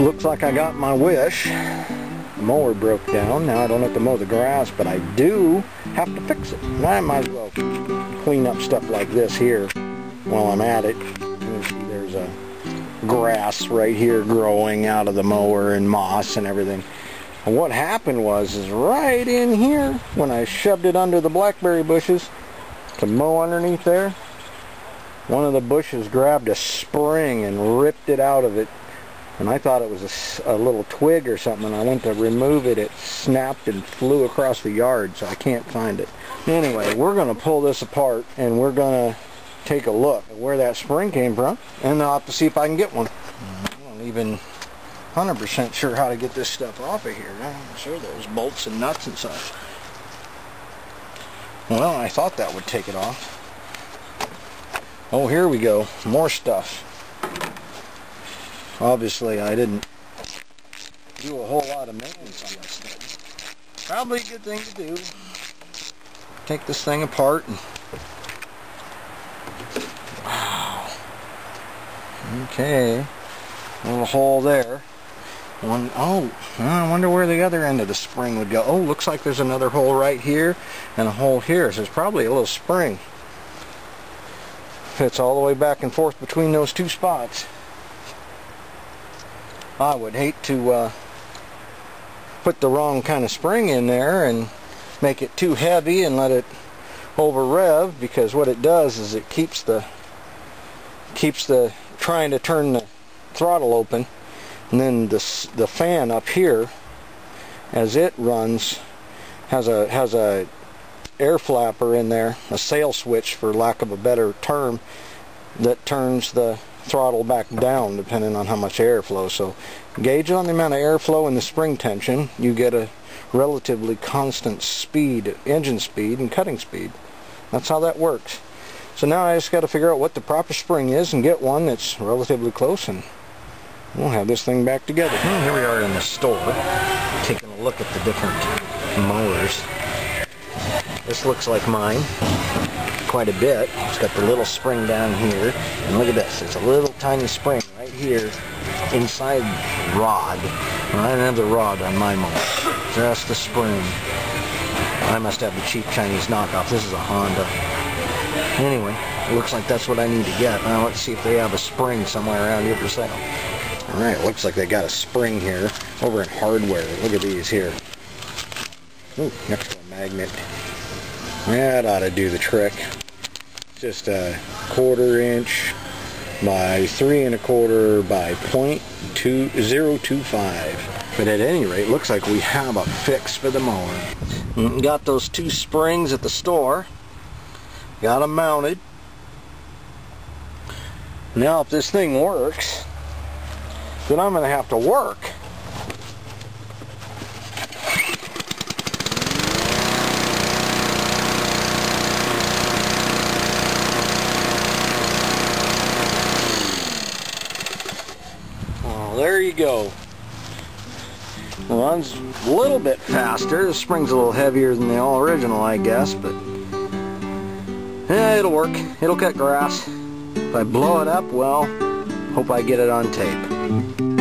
Looks like I got my wish. The mower broke down. Now I don't have to mow the grass, but I do have to fix it. And I might as well clean up stuff like this here while I'm at it. You see there's a grass right here growing out of the mower and moss and everything. And what happened was is right in here when I shoved it under the blackberry bushes to mow underneath there, one of the bushes grabbed a spring and ripped it out of it. And I thought it was a little twig or something, and I went to remove it. It snapped and flew across the yard, so I can't find it. Anyway, we're going to pull this apart, and we're going to take a look at where that spring came from, and I'll have to see if I can get one. I'm not even 100% sure how to get this stuff off of here. I'm sure there's bolts and nuts and such. Well, I thought that would take it off. Oh, here we go. More stuff. Obviously, I didn't do a whole lot of maintenance on this thing. Probably a good thing to do. Take this thing apart and... Wow. Okay. A little hole there. One. Oh, I wonder where the other end of the spring would go. Oh, looks like there's another hole right here and a hole here. So there's probably a little spring. Fits all the way back and forth between those two spots. I would hate to put the wrong kind of spring in there and make it too heavy and let it over rev, because what it does is it keeps the trying to turn the throttle open, and then the fan up here as it runs has a air flapper in there, a sail switch for lack of a better term, that turns the throttle back down depending on how much air flows. So gauge on the amount of airflow and the spring tension, you get a relatively constant speed, engine speed and cutting speed. That's how that works. So now I just got to figure out what the proper spring is and get one that's relatively close, and we'll have this thing back together. Well, here we are in the store taking a look at the different mowers. This looks like mine quite a bit. It's got the little spring down here, and look at this, it's a little tiny spring right here inside the rod. Well, I didn't have the rod on my mower, just the spring. I must have the cheap Chinese knockoff. This is a Honda. Anyway, it looks like that's what I need to get. Now let's see if they have a spring somewhere around here for sale. Alright, it looks like they got a spring here over in hardware. Look at these here. Ooh, next to a magnet. That ought to do the trick. Just a 1/4 inch by 3 1/4 by 0.2025. But at any rate, looks like we have a fix for the mower. Got those two springs at the store. Got them mounted. Now if this thing works, then I'm going to have to work. There you go. Runs a little bit faster. The spring's a little heavier than the all original, I guess, but yeah, it'll work. It'll cut grass. If I blow it up, well, hope I get it on tape.